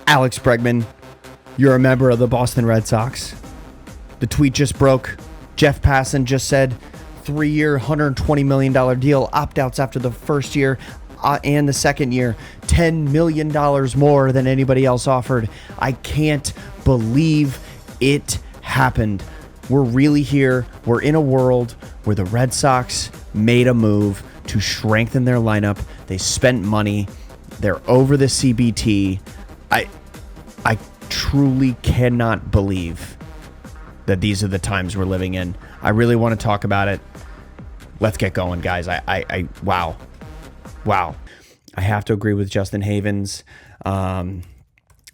Alex Bregman, you're a member of the Boston Red Sox. The tweet just broke. Jeff Passan just said 3-year, $120 million deal, opt-outs after the first year and the second year, $10 million more than anybody else offered. I can't believe it happened. We're really here. We're in a world where the Red Sox made a move to strengthen their lineup. They spent money. They're over the CBT. I truly cannot believe that these are the times we're living in. I really want to talk about it. Let's get going, guys. Wow. I have to agree with Justin Havens,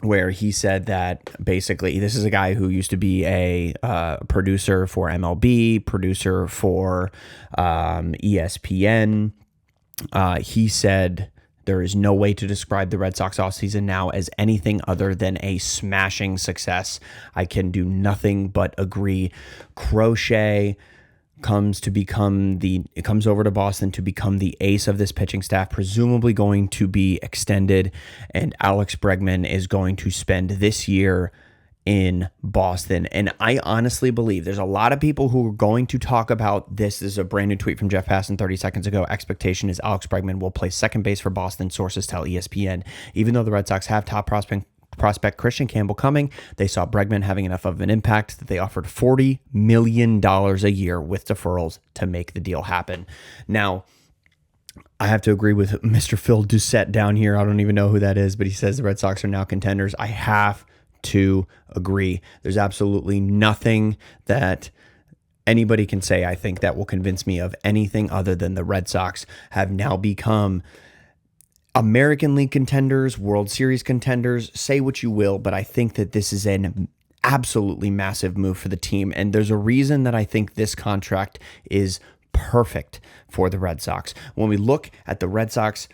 where he said that basically this is a guy who used to be a producer for MLB, producer for ESPN. He said there is no way to describe the Red Sox offseason now as anything other than a smashing success. I can do nothing but agree. Crochet comes over to Boston to become the ace of this pitching staff, presumably going to be extended, and Alex Bregman is going to spend this year in Boston. And I honestly believe there's a lot of people who are going to talk about this. This is a brand new tweet from Jeff Passan 30 seconds ago. Expectation is Alex Bregman will play second base for Boston, sources tell ESPN. Even though the Red Sox have top prospect Christian Campbell coming, they saw Bregman having enough of an impact that they offered $40 million a year with deferrals to make the deal happen. Now, I have to agree with Mr. Phil Doucette down here. I don't even know who that is, but he says the Red Sox are now contenders. I have to agree. There's absolutely nothing that anybody can say, I think, that will convince me of anything other than the Red Sox have now become American League contenders, World Series contenders. Say what you will, but I think that this is an absolutely massive move for the team. And there's a reason that I think this contract is perfect for the Red Sox. When we look at the Red Sox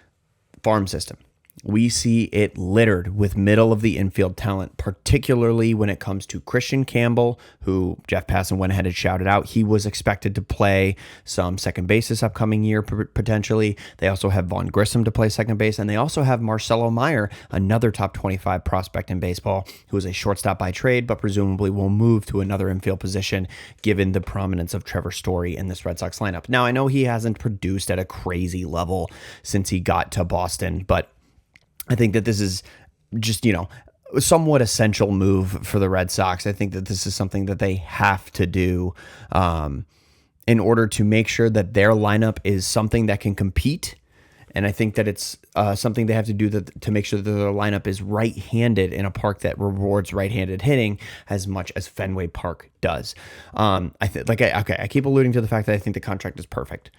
farm system, we see it littered with middle of the infield talent, particularly when it comes to Christian Campbell, who Jeff Passan went ahead and shouted out. He was expected to play some second base this upcoming year, potentially. They also have Vaughn Grissom to play second base, and they also have Marcelo Meyer, another top 25 prospect in baseball, who is a shortstop by trade, but presumably will move to another infield position given the prominence of Trevor Story in this Red Sox lineup. Now, I know he hasn't produced at a crazy level since he got to Boston, but I think that this is just, a somewhat essential move for the Red Sox. I think that this is something that they have to do in order to make sure that their lineup is something that can compete. And I think that it's something they have to do to make sure that their lineup is right-handed in a park that rewards right-handed hitting as much as Fenway Park does. I keep alluding to the fact that I think the contract is perfect.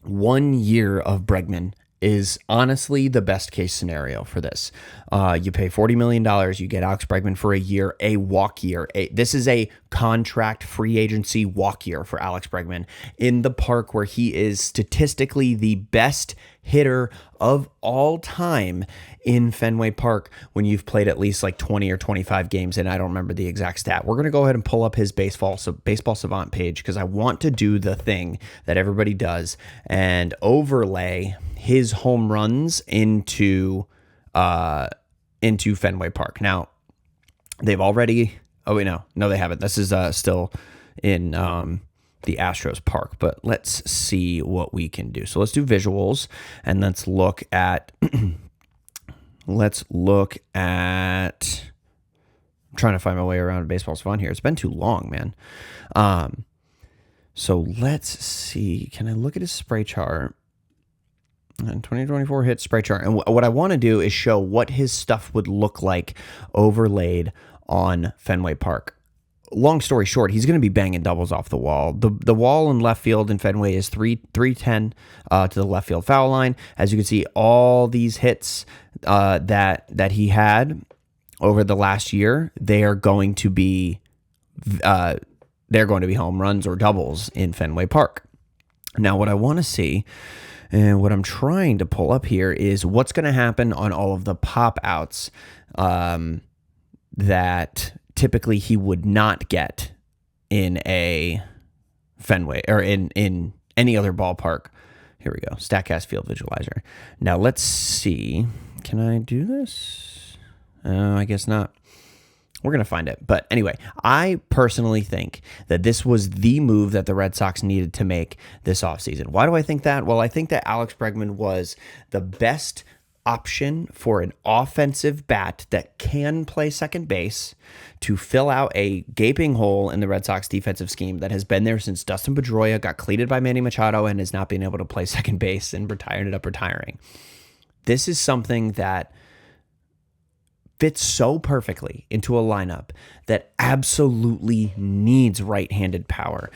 1 year of Bregman is honestly the best case scenario for this. You pay $40 million, you get Alex Bregman for a year, a walk year. This is a contract free agency walk year for Alex Bregman in the park where he is statistically the best hitter of all time in Fenway Park when you've played at least like 20 or 25 games, and I don't remember the exact stat. We're going to go ahead and pull up his baseball savant page because I want to do the thing that everybody does and overlay his home runs into Fenway Park. Now, they've already... Oh, wait, no, they haven't. This is still in the Astros park, but let's see what we can do. So let's do visuals, and let's look at... I'm trying to find my way around baseball's fun here. It's been too long, man. So let's see. Can I look at his spray chart? And 2024 hit spray chart. And what I want to do is show what his stuff would look like overlaid on Fenway Park. Long story short, he's going to be banging doubles off the wall. The wall in left field in Fenway is 310 to the left field foul line. As you can see, all these hits that he had over the last year, they are going to be home runs or doubles in Fenway Park. Now, what I want to see and what I'm trying to pull up here is what's going to happen on all of the pop outs that typically he would not get in a Fenway or in any other ballpark. Here we go. StatCast Field Visualizer. Now let's see. Can I do this? I guess not. We're going to find it. But anyway, I personally think that this was the move that the Red Sox needed to make this offseason. Why do I think that? Well, I think that Alex Bregman was the best option for an offensive bat that can play second base to fill out a gaping hole in the Red Sox defensive scheme that has been there since Dustin Pedroia got cleated by Manny Machado and has not been able to play second base and ended up retiring. This is something that fits so perfectly into a lineup that absolutely needs right-handed power.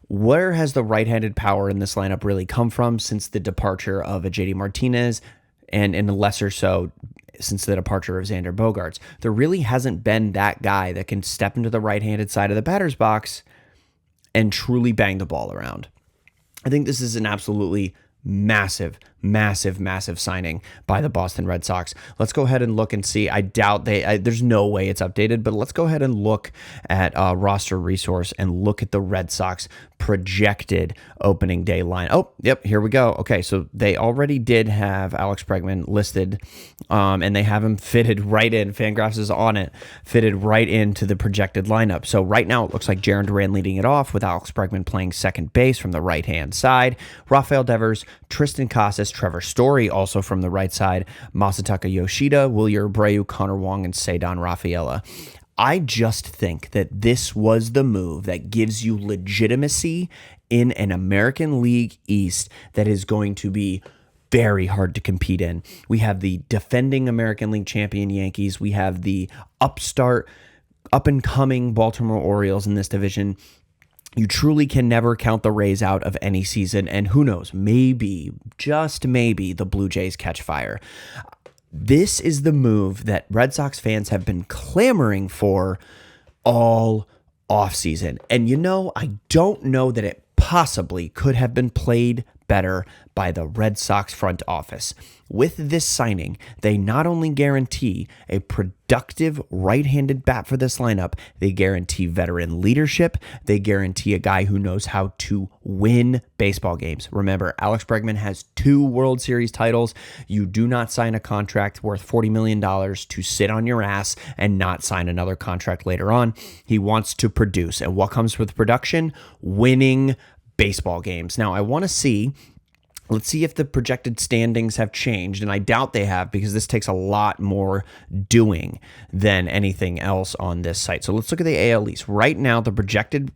Where has the right-handed power in this lineup really come from since the departure of a JD Martinez and in a lesser so since the departure of Xander Bogaerts? There really hasn't been that guy that can step into the right-handed side of the batter's box and truly bang the ball around. I think this is an absolutely massive signing by the Boston Red Sox. Let's go ahead and look and see. I doubt there's no way it's updated, but let's go ahead and look at roster resource and look at the Red Sox projected opening day line. Oh, yep, here we go. Okay, so they already did have Alex Bregman listed, and they have him fitted right in. Fangraphs is on it, fitted right into the projected lineup. So right now it looks like Jarren Duran leading it off with Alex Bregman playing second base from the right-hand side. Rafael Devers, Tristan Casas, Trevor Story also from the right side, Masataka Yoshida, Wilyer Abreu, Connor Wong, and Cedar Rafaela. I just think that this was the move that gives you legitimacy in an American League East that is going to be very hard to compete in. We have the defending American League champion Yankees. We have the upstart, up-and-coming Baltimore Orioles in this division. You truly can never count the Rays out of any season, and who knows, maybe, just maybe, the Blue Jays catch fire. This is the move that Red Sox fans have been clamoring for all offseason. And I don't know that it possibly could have been played better by the Red Sox front office. With this signing, they not only guarantee a productive right-handed bat for this lineup, they guarantee veteran leadership, they guarantee a guy who knows how to win baseball games. Remember, Alex Bregman has 2 World Series titles. You do not sign a contract worth $40 million to sit on your ass and not sign another contract later on. He wants to produce. And what comes with production? Winning baseball games. Now, let's see if the projected standings have changed, and I doubt they have because this takes a lot more doing than anything else on this site. So let's look at the AL East. Right now, the projected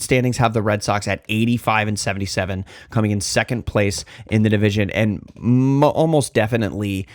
standings have the Red Sox at 85-77, coming in second place in the division, and almost definitely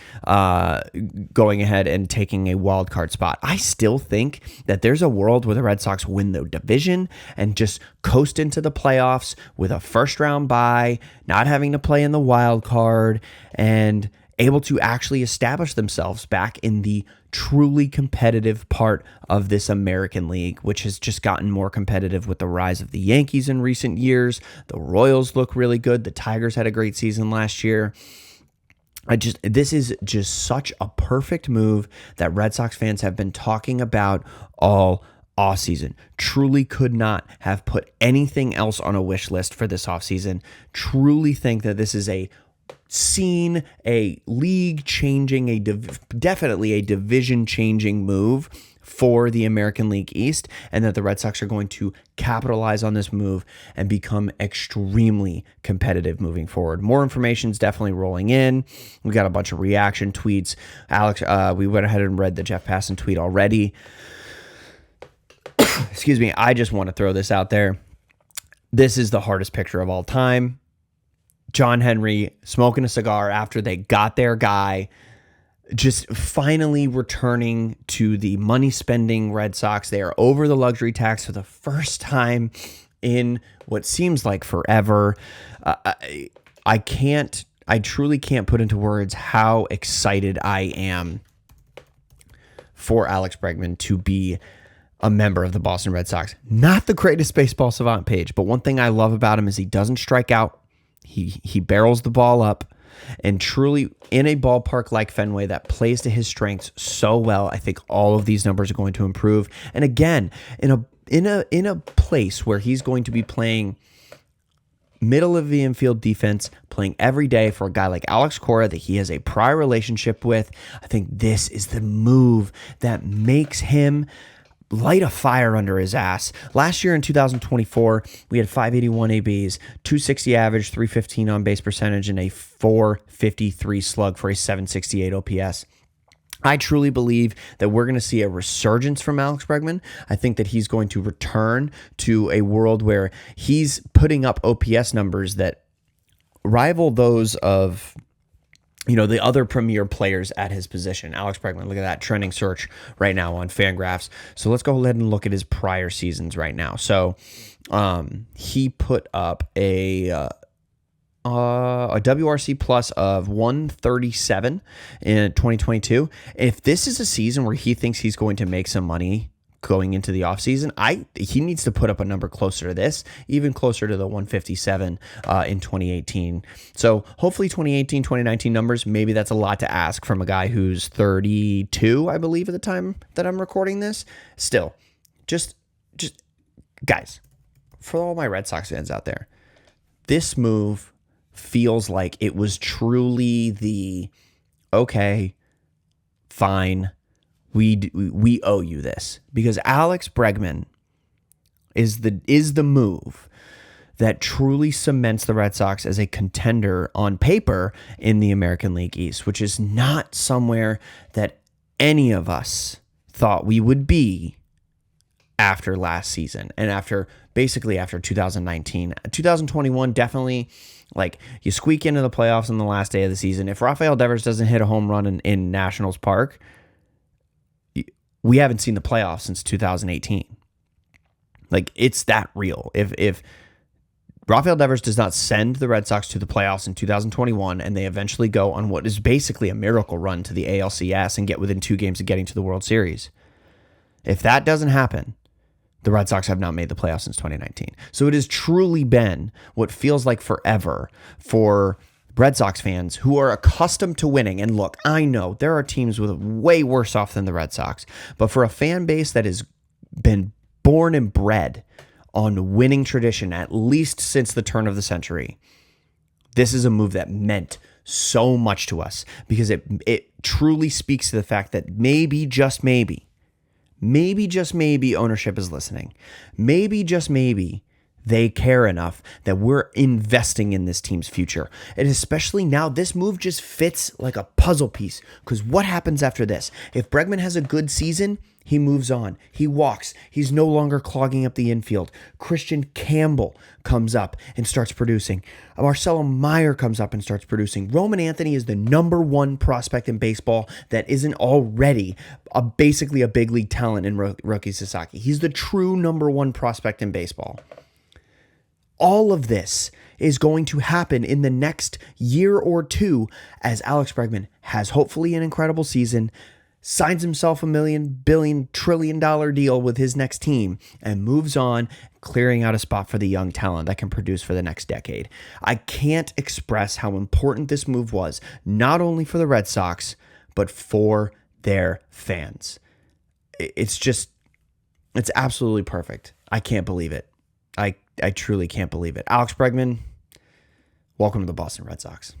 going ahead and taking a wild card spot. I still think that there's a world where the Red Sox win the division and just coast into the playoffs with a first round bye, not having to play in the wild card, and able to actually establish themselves back in the truly competitive part of this American League, which has just gotten more competitive with the rise of the Yankees in recent years. The Royals look really good. The Tigers had a great season last year. This is just such a perfect move that Red Sox fans have been talking about all offseason. Truly could not have put anything else on a wish list for this offseason. Truly think that this is a league-changing, definitely a division-changing move for the American League East, and that the Red Sox are going to capitalize on this move and become extremely competitive moving forward. More information is definitely rolling in. We got a bunch of reaction tweets. Alex, we went ahead and read the Jeff Passan tweet already. Excuse me. I just want to throw this out there. This is the hardest picture of all time. John Henry smoking a cigar after they got their guy, just finally returning to the money-spending Red Sox. They are over the luxury tax for the first time in what seems like forever. I truly can't put into words how excited I am for Alex Bregman to be a member of the Boston Red Sox. Not the greatest baseball savant page, but one thing I love about him is he doesn't strike out. He barrels the ball up, and truly in a ballpark like Fenway that plays to his strengths so well, I think all of these numbers are going to improve. And again, in a place where he's going to be playing middle of the infield defense, playing every day for a guy like Alex Cora that he has a prior relationship with. I think this is the move that makes him light a fire under his ass. Last year in 2024, we had 581 ABs, 260 average, 315 on base percentage, and a 453 slug for a 768 OPS. I truly believe that we're going to see a resurgence from Alex Bregman. I think that he's going to return to a world where he's putting up OPS numbers that rival those of, the other premier players at his position. Alex Bregman, look at that trending search right now on Fangraphs. So let's go ahead and look at his prior seasons right now. So he put up a WRC plus of 137 in 2022. If this is a season where he thinks he's going to make some money going into the offseason, he needs to put up a number closer to this, even closer to the 157 in 2018. So hopefully 2018, 2019 numbers, maybe that's a lot to ask from a guy who's 32, I believe, at the time that I'm recording this. Still, just guys, for all my Red Sox fans out there, this move feels like it was truly the, okay, fine, we owe you this, because Alex Bregman is the move that truly cements the Red Sox as a contender on paper in the American League East, which is not somewhere that any of us thought we would be after last season and after 2019. 2021 definitely, like, you squeak into the playoffs on the last day of the season. If Rafael Devers doesn't hit a home run in Nationals Park, we haven't seen the playoffs since 2018. Like, it's that real. If Rafael Devers does not send the Red Sox to the playoffs in 2021 and they eventually go on what is basically a miracle run to the ALCS and get within 2 games of getting to the World Series, if that doesn't happen, the Red Sox have not made the playoffs since 2019. So it has truly been what feels like forever for Red Sox fans who are accustomed to winning. And look, I know there are teams with way worse off than the Red Sox, but for a fan base that has been born and bred on winning tradition, at least since the turn of the century, this is a move that meant so much to us, because it truly speaks to the fact that maybe, just maybe, ownership is listening. Maybe, just maybe, they care enough that we're investing in this team's future. And especially now, this move just fits like a puzzle piece, because what happens after this? If Bregman has a good season, he moves on. He walks. He's no longer clogging up the infield. Christian Campbell comes up and starts producing. Marcelo Meyer comes up and starts producing. Roman Anthony is the number 1 prospect in baseball that isn't already basically a big league talent in Roki Sasaki. He's the true number 1 prospect in baseball. All of this is going to happen in the next year or two as Alex Bregman has hopefully an incredible season, signs himself a $1 billion trillion deal with his next team, and moves on, clearing out a spot for the young talent that can produce for the next decade. I can't express how important this move was, not only for the Red Sox, but for their fans. It's absolutely perfect. I can't believe it. I truly can't believe it. Alex Bregman, welcome to the Boston Red Sox.